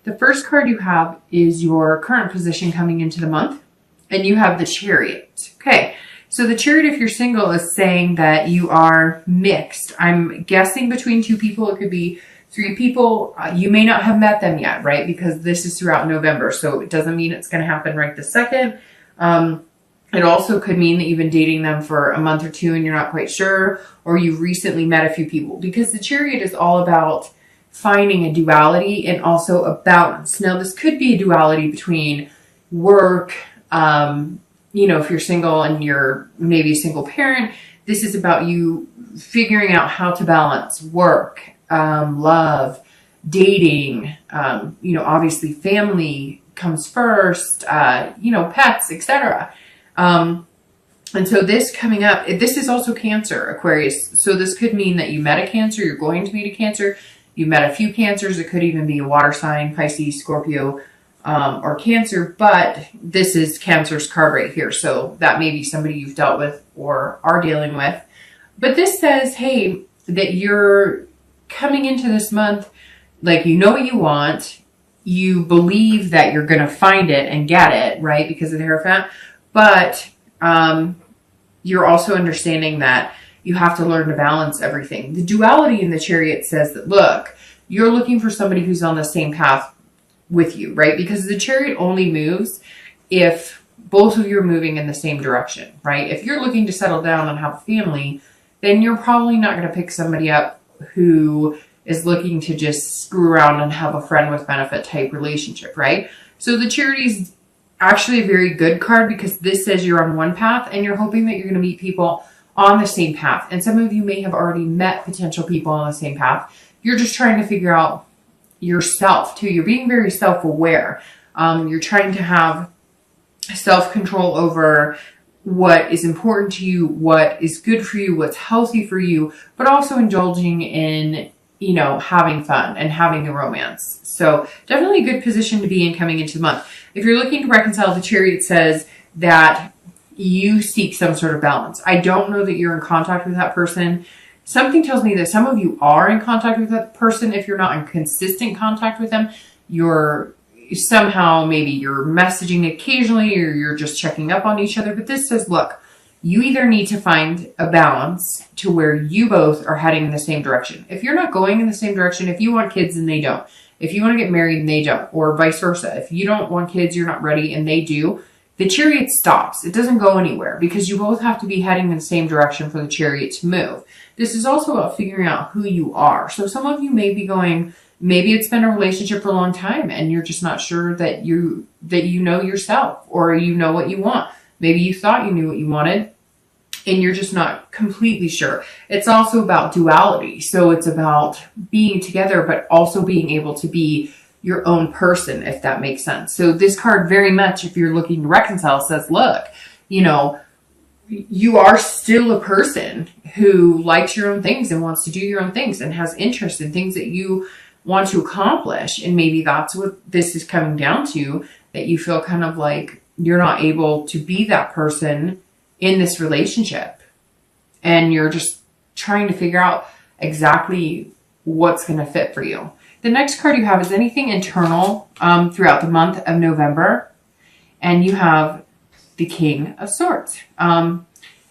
The first card you have is your current position coming into the month, and you have the Chariot. Okay, so the Chariot, if you're single, is saying that you are mixed. I'm guessing between two people. It could be three people. You may not have met them yet, right? Because this is throughout November, so it doesn't mean it's going to happen right this second. It also could mean that you've been dating them for a month or two and you're not quite sure, or you've recently met a few people, because the Chariot is all about finding a duality and also a balance. Now, this could be a duality between work, if you're single and you're maybe a single parent, this is about you figuring out how to balance work, love, dating, obviously family comes first, pets, etc. And so this coming up, this is also Cancer, Aquarius. So this could mean that you met a Cancer, you're going to meet a Cancer, you met a few Cancers. It could even be a water sign, Pisces, Scorpio, or Cancer, but this is Cancer's card right here. So that may be somebody you've dealt with or are dealing with. But this says, hey, that you're coming into this month, like, you know what you want. You believe that you're going to find it and get it, right? Because of the Hierophant. But you're also understanding that you have to learn to balance everything. The duality in the Chariot says that, look, you're looking for somebody who's on the same path with you, right? Because the Chariot only moves if both of you are moving in the same direction, right? If you're looking to settle down and have a family, then you're probably not going to pick somebody up who is looking to just screw around and have a friend with benefit type relationship, right? So the Chariot is actually a very good card, because this says you're on one path and you're hoping that you're going to meet people on the same path. And some of you may have already met potential people on the same path. You're just trying to figure out yourself too. You're being very self-aware. You're trying to have self-control over what is important to you, what is good for you, what's healthy for you, but also indulging in, having fun and having a romance. So definitely a good position to be in coming into the month. If you're looking to reconcile, the Chariot says that you seek some sort of balance. I don't know that you're in contact with that person. Something tells me that some of you are in contact with that person. If you're not in consistent contact with them, you're somehow, maybe you're messaging occasionally, or you're just checking up on each other. But this says, look, you either need to find a balance to where you both are heading in the same direction. If you're not going in the same direction, if you want kids and they don't, if you want to get married and they don't, or vice versa, if you don't want kids, you're not ready and they do, the Chariot stops. It doesn't go anywhere, because you both have to be heading in the same direction for the Chariot to move. This is also about figuring out who you are. So some of you may be going, maybe it's been a relationship for a long time and you're just not sure that you know yourself, or you know what you want. Maybe you thought you knew what you wanted and you're just not completely sure. It's also about duality. So it's about being together, but also being able to be your own person, if that makes sense. So this card very much, if you're looking to reconcile, says, look, you are still a person who likes your own things and wants to do your own things and has interest in things that you want to accomplish. And maybe that's what this is coming down to, that you feel kind of like you're not able to be that person in this relationship. And you're just trying to figure out exactly what's going to fit for you. The next card you have is anything internal throughout the month of November. And you have the King of Swords. And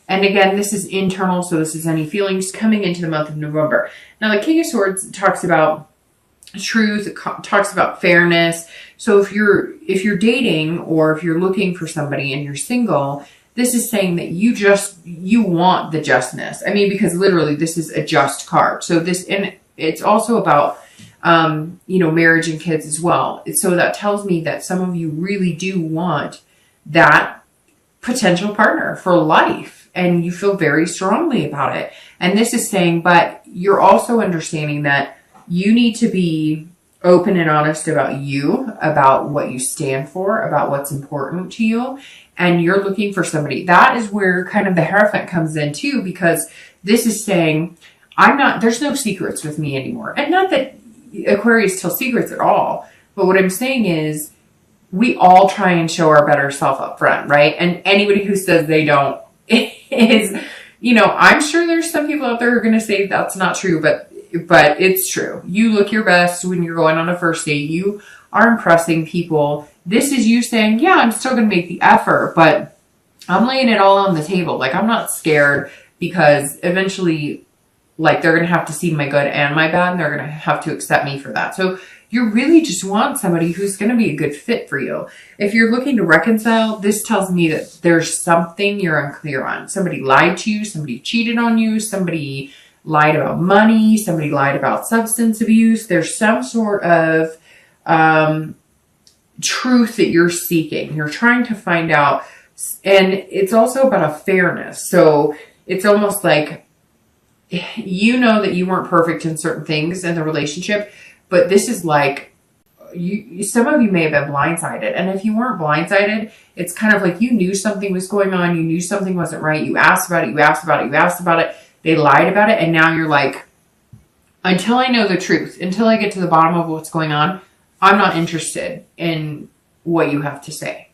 again, this is internal, so this is any feelings coming into the month of November. Now, the King of Swords talks about truth, it talks about fairness. So if you're dating, or if you're looking for somebody and you're single, this is saying that you want the justness. I mean, because literally this is a just card. So and it's also about marriage and kids as well. So that tells me that some of you really do want that potential partner for life, and you feel very strongly about it. And this is saying, but you're also understanding that you need to be open and honest about you, about what you stand for, about what's important to you. And you're looking for somebody. That is where kind of the Hierophant comes in too, because this is saying, there's no secrets with me anymore. And not that Aquarius tells secrets at all, but what I'm saying is, we all try and show our better self up front, right? And anybody who says they don't is, I'm sure there's some people out there who are going to say that's not true, but but it's true. You look your best when you're going on a first date. You are impressing people. This is you saying, yeah, I'm still going to make the effort, but I'm laying it all on the table. Like, I'm not scared, because eventually, like, they're going to have to see my good and my bad, and they're going to have to accept me for that. So you really just want somebody who's going to be a good fit for you. If you're looking to reconcile, this tells me that there's something you're unclear on. Somebody lied to you, somebody cheated on you, somebody lied about money, somebody lied about substance abuse. There's some sort of truth that you're seeking. You're trying to find out, and it's also about a fairness. So it's almost like, you know that you weren't perfect in certain things in the relationship, but this is like, some of you may have been blindsided. And if you weren't blindsided, it's kind of like you knew something was going on. You knew something wasn't right. You asked about it. You asked about it. You asked about it. They lied about it. And now you're like, until I know the truth, until I get to the bottom of what's going on, I'm not interested in what you have to say.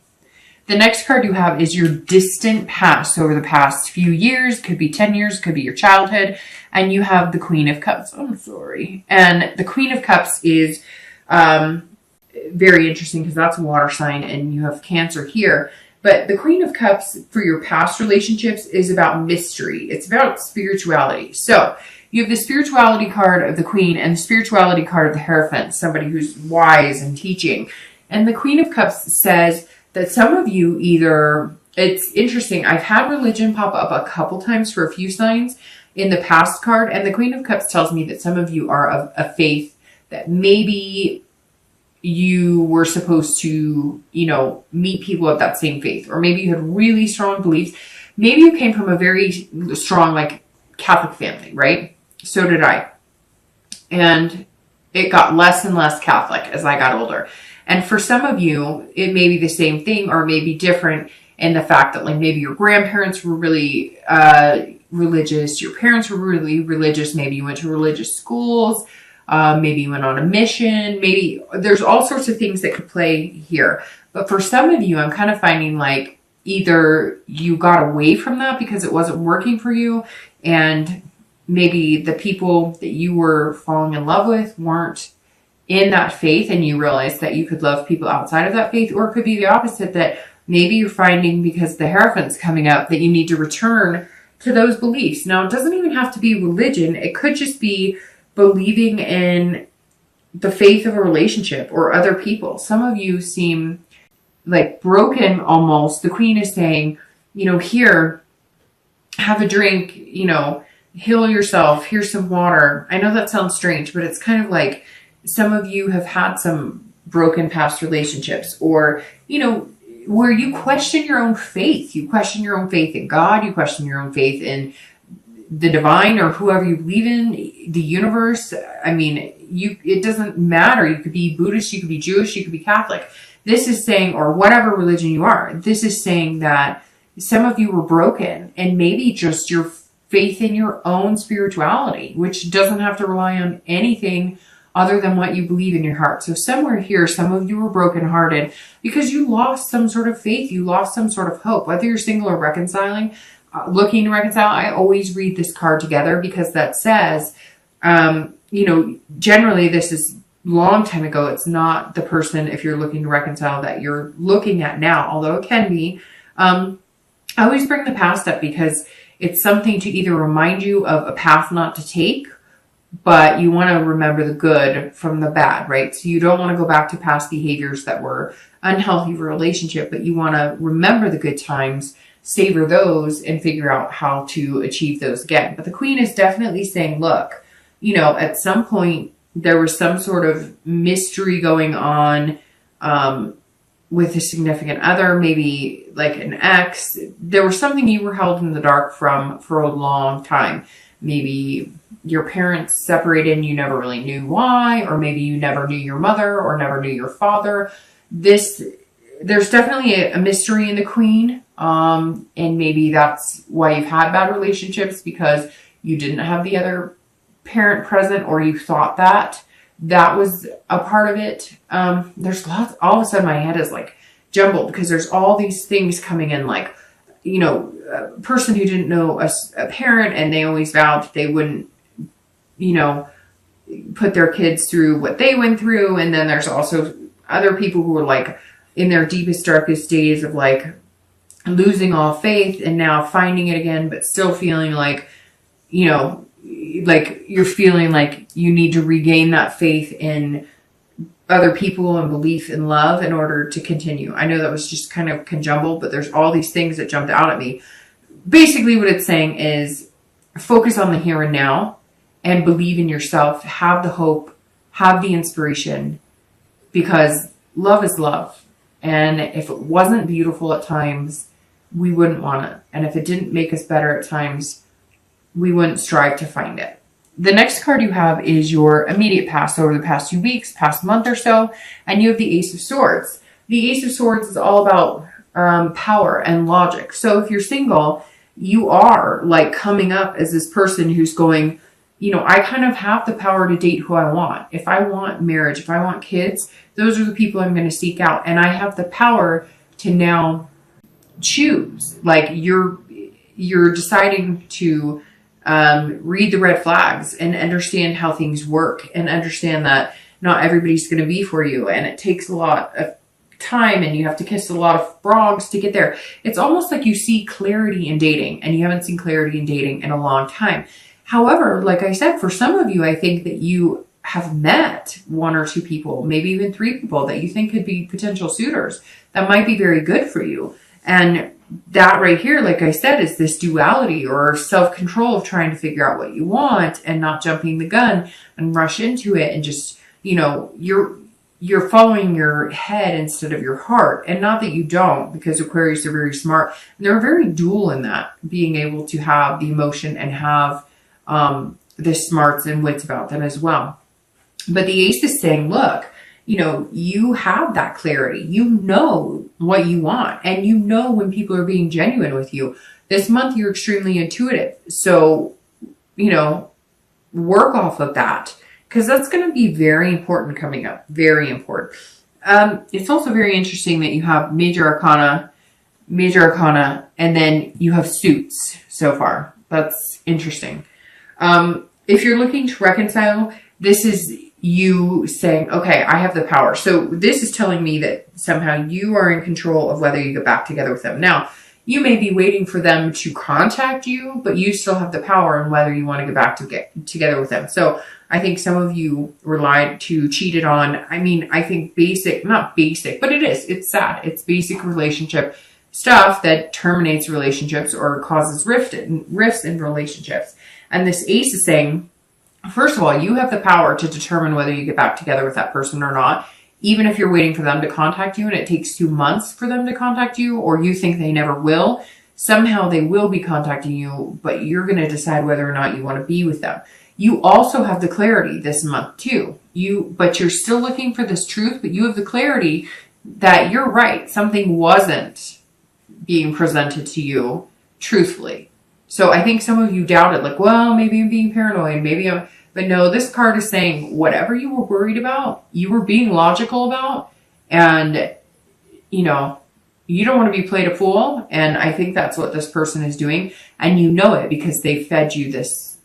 The next card you have is your distant past, over the past few years. Could be 10 years, could be your childhood. And you have the Queen of Cups. I'm sorry. And the Queen of Cups is very interesting, because that's a water sign, and you have Cancer here. But the Queen of Cups for your past relationships is about mystery. It's about spirituality. So you have the spirituality card of the Queen and the spirituality card of the Hierophant, somebody who's wise and teaching. And the Queen of Cups says that some of you either, it's interesting, I've had religion pop up a couple times for a few signs in the past card, and the Queen of Cups tells me that some of you are of a faith that maybe you were supposed to, meet people of that same faith, or maybe you had really strong beliefs. Maybe you came from a very strong, like, Catholic family, right? So did I. And it got less and less Catholic as I got older. And for some of you, it may be the same thing, or maybe different in the fact that, like, maybe your grandparents were really religious, your parents were really religious, maybe you went to religious schools, maybe you went on a mission, maybe there's all sorts of things that could play here. But for some of you, I'm kind of finding like either you got away from that because it wasn't working for you, and maybe the people that you were falling in love with weren't in that faith, and you realized that you could love people outside of that faith. Or it could be the opposite, that maybe you're finding, because the Hierophant's coming up, that you need to return to those beliefs. Now, it doesn't even have to be religion. It could just be believing in the faith of a relationship or other people. Some of you seem like broken almost. The Queen is saying, here, have a drink, heal yourself. Here's some water. I know that sounds strange, but it's kind of like some of you have had some broken past relationships, or, where you question your own faith. You question your own faith in God. You question your own faith in the divine, or whoever you believe in, the universe. I mean, it doesn't matter. You could be Buddhist, you could be Jewish, you could be Catholic. This is saying, or whatever religion you are, this is saying that some of you were broken, and maybe just your faith in your own spirituality, which doesn't have to rely on anything other than what you believe in your heart. So somewhere here, some of you were brokenhearted because you lost some sort of faith. You lost some sort of hope, whether you're single or reconciling, looking to reconcile. I always read this card together, because that says, generally this is long time ago. It's not the person, if you're looking to reconcile, that you're looking at now, although it can be. I always bring the past up because it's something to either remind you of a path not to take, but you want to remember the good from the bad, right? So you don't want to go back to past behaviors that were unhealthy for a relationship, but you want to remember the good times, savor those, and figure out how to achieve those again. But the Queen is definitely saying, look, at some point there was some sort of mystery going on with a significant other, maybe like an ex. There was something you were held in the dark from for a long time. Maybe your parents separated and you never really knew why, or maybe you never knew your mother or never knew your father. There's definitely a mystery in the Queen. And maybe that's why you've had bad relationships, because you didn't have the other parent present, or you thought that was a part of it. There's lots, all of a sudden my head is like jumbled, because there's all these things coming in, like, a person who didn't know a parent, and they always vowed that they wouldn't, put their kids through what they went through. And then there's also other people who are like in their deepest, darkest days of like losing all faith and now finding it again, but still feeling like, you know, like you're feeling like you need to regain that faith in other people and belief in love in order to continue. I know that was just kind of conjumbled, but there's all these things that jumped out at me. Basically what it's saying is focus on the here and now and believe in yourself, have the hope, have the inspiration, because love is love. And if it wasn't beautiful at times, we wouldn't want it. And if it didn't make us better at times, we wouldn't strive to find it. The next card you have is your immediate past, over the past few weeks, past month or so, and you have the Ace of Swords. The Ace of Swords is all about power and logic. So if you're single, you are like coming up as this person who's going, you know, I kind of have the power to date who I want. If I want marriage, if I want kids, those are the people I'm going to seek out. And I have the power to now choose. Like you're deciding to read the red flags and understand how things work and understand that not everybody's going to be for you. And it takes a lot of time and you have to kiss a lot of frogs to get there. It's almost like you see clarity in dating and you haven't seen clarity in dating in a long time. However, like I said, for some of you, I think that you have met one or two people, maybe even three people that you think could be potential suitors that might be very good for you. And that right here, like I said, is this duality or self-control of trying to figure out what you want and not jumping the gun and rush into it and just, you know, you're following your head instead of your heart. And not that you don't, because Aquarius are very smart. They're very dual in that, being able to have the emotion and have the smarts and wits about them as well. But the Ace is saying, look, you know, you have that clarity. You know what you want. And you know when people are being genuine with you. This month, you're extremely intuitive. So, you know, work off of that. Because that's going to be very important coming up. Very important. It's also very interesting that you have Major Arcana, and then you have Suits so far. That's interesting. If you're looking to reconcile, this is you saying, okay, I have the power. So this is telling me that somehow you are in control of whether you get back together with them. Now, you may be waiting for them to contact you, but you still have the power on whether you want to get together with them. So I think some of you were lied to, cheated on. I mean, I think not basic, but it's sad. It's basic relationship stuff that terminates relationships or causes rifts in relationships. And this Ace is saying, first of all, you have the power to determine whether you get back together with that person or not. Even if you're waiting for them to contact you and it takes 2 months for them to contact you, or you think they never will, somehow they will be contacting you, but you're going to decide whether or not you want to be with them. You also have the clarity this month too. But you're still looking for this truth, but you have the clarity that you're right. Something wasn't being presented to you truthfully. So I think some of you doubted, like, well, maybe I'm being paranoid. But no, this card is saying whatever you were worried about, you were being logical about, and, you know, you don't want to be played a fool. And I think that's what this person is doing. And you know it because they fed you this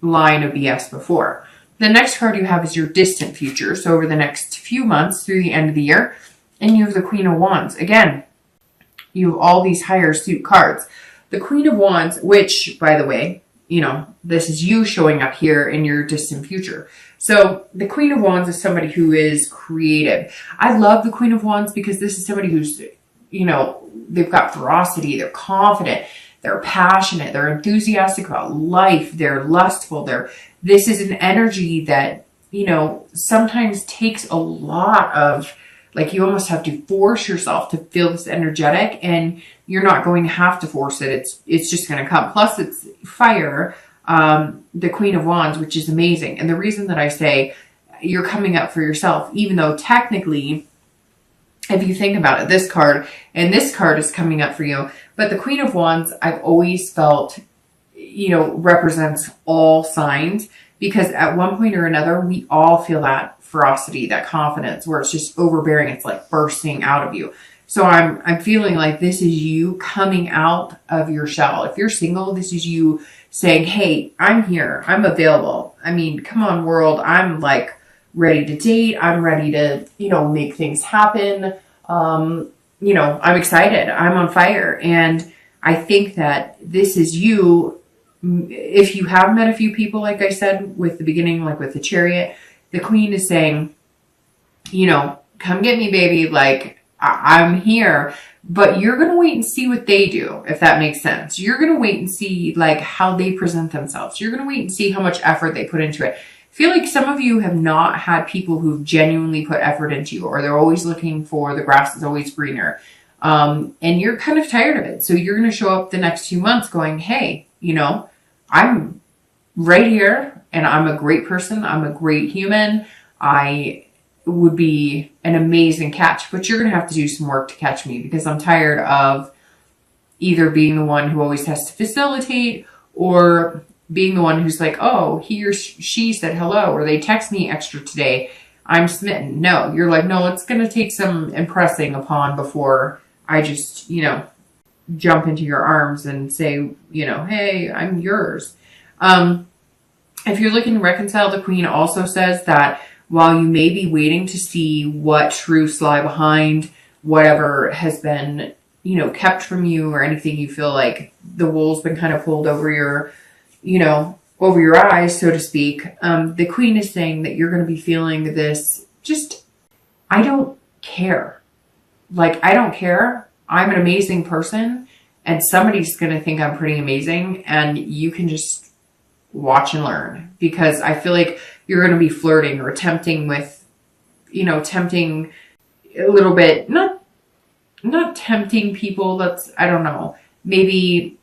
line of BS before. The next card you have is your distant future. So over the next few months through the end of the year. And you have the Queen of Wands. Again, you have all these higher suit cards. The Queen of Wands, which, by the way, you know, this is you showing up here in your distant future. So the Queen of Wands is somebody who is creative. I love the Queen of Wands because this is somebody who's, you know, they've got ferocity, they're confident, they're passionate, they're enthusiastic about life, they're lustful, this is an energy that, you know, sometimes takes a lot of, like, you almost have to force yourself to feel this energetic, and you're not going to have to force it. It's just going to come. Plus, it's fire, the Queen of Wands, which is amazing. And the reason that I say you're coming up for yourself, even though technically, if you think about it, this card is coming up for you. But the Queen of Wands, I've always felt, you know, represents all signs, because at one point or another, we all feel that ferocity, that confidence, where it's just overbearing. It's like bursting out of you. So I'm feeling like this is you coming out of your shell. If you're single, this is you saying, hey, I'm here. I'm available. I mean, come on, world. I'm like ready to date. I'm ready to, make things happen. I'm excited. I'm on fire. And I think that this is you. If you have met a few people, like I said, with the beginning, like with the Chariot, the Queen is saying, come get me, baby. Like, I'm here. But you're going to wait and see what they do, if that makes sense. You're going to wait and see, like, how they present themselves. You're going to wait and see how much effort they put into it. I feel like some of you have not had people who've genuinely put effort into you, or they're always looking for the grass is always greener. And you're kind of tired of it. So you're going to show up the next few months going, hey, I'm right here and I'm a great person. I'm a great human. I would be an amazing catch, but you're going to have to do some work to catch me, because I'm tired of either being the one who always has to facilitate, or being the one who's like, oh, he or she said hello, or they text me extra today, I'm smitten. No, you're like, no, it's going to take some impressing upon before I just, jump into your arms and say, hey, I'm yours. If you're looking to reconcile, the Queen also says that while you may be waiting to see what truths lie behind whatever has been, kept from you, or anything you feel like the wool's been kind of pulled over your, over your eyes, so to speak, the Queen is saying that you're going to be feeling this, just, I don't care. Like, I don't care. I'm an amazing person, and somebody's going to think I'm pretty amazing, and you can just watch and learn, because I feel like you're going to be flirting or tempting with, tempting a little bit, not tempting people. I don't know, maybe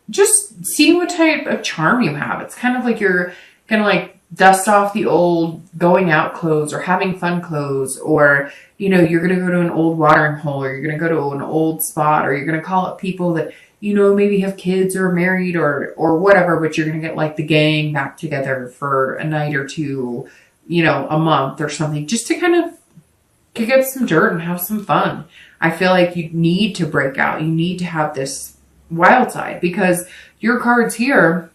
just seeing what type of charm you have. It's kind of like you're going to like dust off the old going out clothes or having fun clothes, or, you're going to go to an old watering hole, or you're going to go to an old spot, or you're going to call up people that, maybe have kids or married or whatever, but you're going to get like the gang back together for a night or two, a month or something, just to kind of kick up some dirt and have some fun. I feel like you need to break out. You need to have this wild side, because your cards here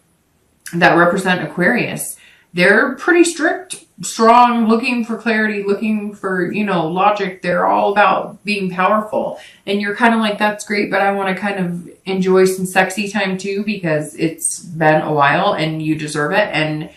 that represent Aquarius, they're pretty strict, strong, looking for clarity, looking for, logic. They're all about being powerful. And you're kind of like, that's great, but I want to kind of enjoy some sexy time too, because it's been a while and you deserve it. And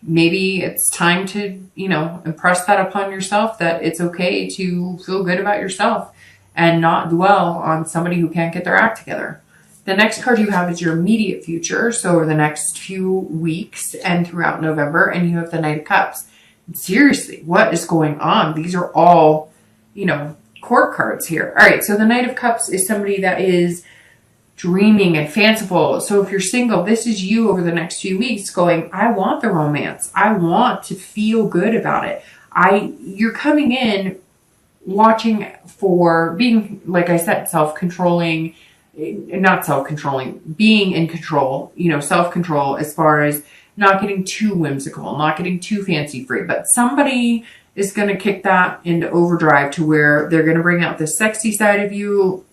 maybe it's time to, impress that upon yourself, that it's okay to feel good about yourself and not dwell on somebody who can't get their act together. The next card you have is your immediate future. So over the next few weeks and throughout November, and you have the Knight of Cups. Seriously, what is going on? These are all, court cards here. All right. So the Knight of Cups is somebody that is dreaming and fanciful. So if you're single, this is you over the next few weeks going, I want the romance. I want to feel good about it. You're coming in watching for being, like I said, self-controlling, not self-controlling, being in control, self-control as far as not getting too whimsical, not getting too fancy free, but somebody is going to kick that into overdrive to where they're going to bring out the sexy side of you,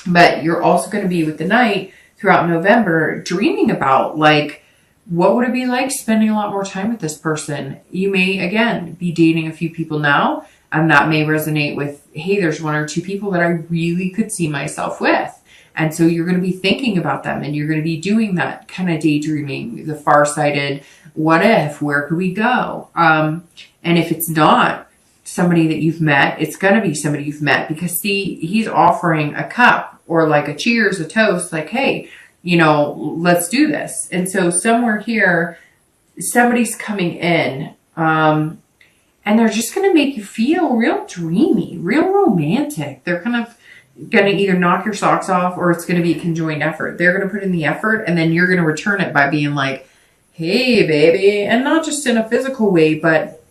but you're also going to be with the Knight throughout November, dreaming about like, what would it be like spending a lot more time with this person? You may, again, be dating a few people now, and that may resonate with, hey, there's one or two people that I really could see myself with. And so you're going to be thinking about them, and you're going to be doing that kind of daydreaming, the far-sighted, what if, where could we go? And if it's not somebody that you've met, it's going to be somebody you've met, because see, he's offering a cup or like a cheers, a toast, like, hey, let's do this. And so somewhere here, somebody's coming in, and they're just going to make you feel real dreamy, real romantic. They're kind of going to either knock your socks off, or it's going to be a conjoined effort. They're going to put in the effort, and then you're going to return it by being like, hey, baby. And not just in a physical way, but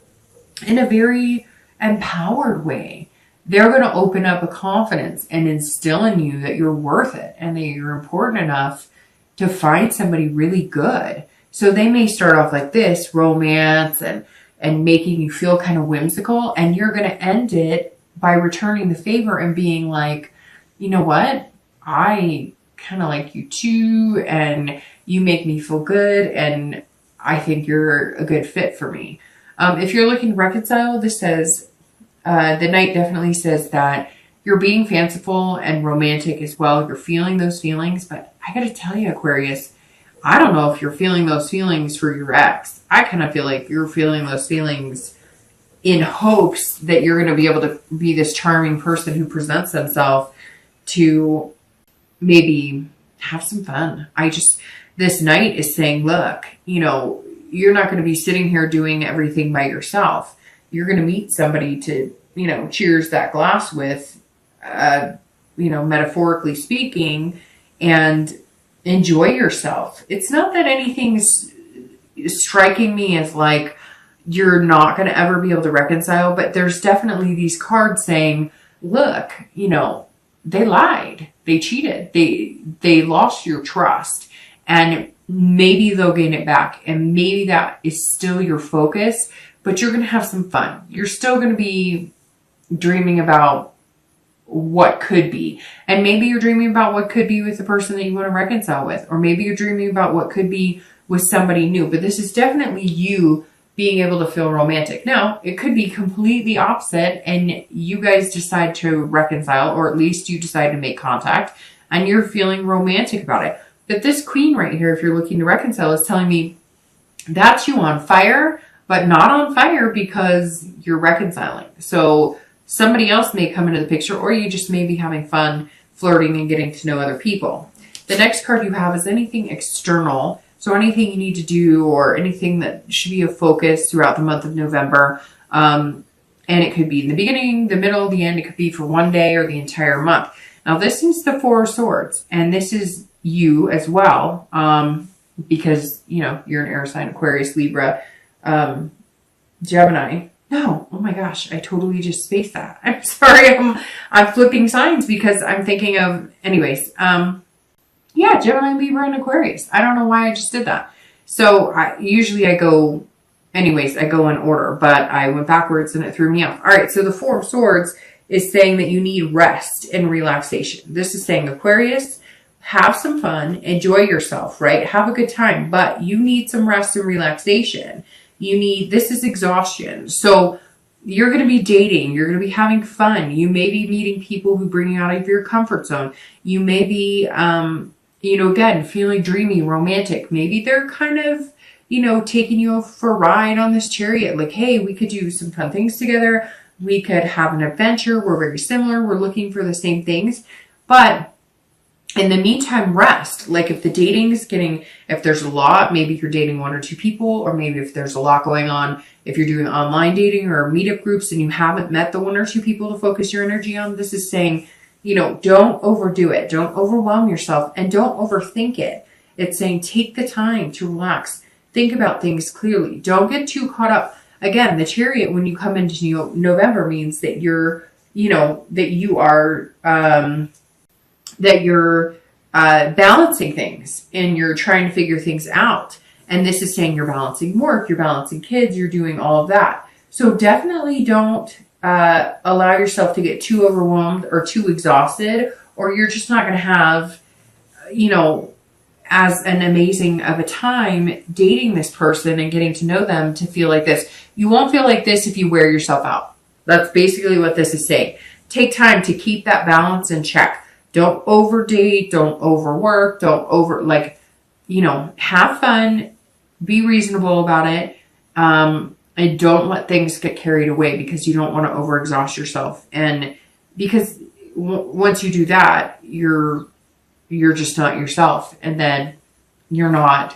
in a very empowered way. They're going to open up a confidence and instill in you that you're worth it and that you're important enough to find somebody really good. So they may start off like this, romance and making you feel kind of whimsical, and you're going to end it by returning the favor and being like, you know what? I kind of like you too, and you make me feel good, and I think you're a good fit for me. If you're looking to reconcile, this says, the Knight definitely says that you're being fanciful and romantic as well. You're feeling those feelings, but I got to tell you, Aquarius, I don't know if you're feeling those feelings for your ex. I kind of feel like you're feeling those feelings in hopes that you're going to be able to be this charming person who presents themselves to maybe have some fun. This Knight is saying, look, you're not going to be sitting here doing everything by yourself. You're going to meet somebody to, cheers that glass with, metaphorically speaking, and enjoy yourself. It's not that anything's striking me as like you're not going to ever be able to reconcile, but there's definitely these cards saying, look, they lied, they cheated, they lost your trust, and maybe they'll gain it back, and maybe that is still your focus, but you're going to have some fun. You're still going to be dreaming about what could be. And maybe you're dreaming about what could be with the person that you want to reconcile with, or maybe you're dreaming about what could be with somebody new. But this is definitely you being able to feel romantic. Now, it could be completely opposite and you guys decide to reconcile, or at least you decide to make contact and you're feeling romantic about it. But this Queen right here, if you're looking to reconcile, is telling me that's you on fire, but not on fire because you're reconciling. So somebody else may come into the picture, or you just may be having fun flirting and getting to know other people. The next card you have is anything external. So anything you need to do or anything that should be a focus throughout the month of November. And it could be in the beginning, the middle, the end. It could be for one day or the entire month. Now this is the Four of Swords, and this is you as well. Because, you're an air sign, Aquarius, Libra, Gemini. No, oh my gosh, I totally just spaced that. I'm sorry, I'm flipping signs because I'm thinking of, anyways, yeah, Gemini, Libra, and Aquarius. I don't know why I just did that. So usually I go in order, but I went backwards and it threw me off. All right, so the Four of Swords is saying that you need rest and relaxation. This is saying, Aquarius, have some fun, enjoy yourself, right? Have a good time, but you need some rest and relaxation. This is exhaustion. So you're going to be dating. You're going to be having fun. You may be meeting people who bring you out of your comfort zone. You may be, again, feeling dreamy, romantic. Maybe they're kind of, taking you for a ride on this chariot. Like, hey, we could do some fun things together. We could have an adventure. We're very similar. We're looking for the same things. But in the meantime, rest. Like if the dating's if there's a lot, maybe you're dating one or two people, or maybe if there's a lot going on, if you're doing online dating or meetup groups and you haven't met the one or two people to focus your energy on, this is saying, don't overdo it. Don't overwhelm yourself and don't overthink it. It's saying, take the time to relax. Think about things clearly. Don't get too caught up. Again, the Chariot, when you come into November, means that you're balancing things and you're trying to figure things out. And this is saying you're balancing work, you're balancing kids, you're doing all of that. So definitely don't allow yourself to get too overwhelmed or too exhausted, or you're just not going to have, as an amazing of a time dating this person and getting to know them to feel like this. You won't feel like this if you wear yourself out. That's basically what this is saying. Take time to keep that balance in check. Don't overdate, don't overwork, have fun, be reasonable about it, and don't let things get carried away because you don't want to overexhaust yourself. And because once you do that, you're just not yourself, and then you're not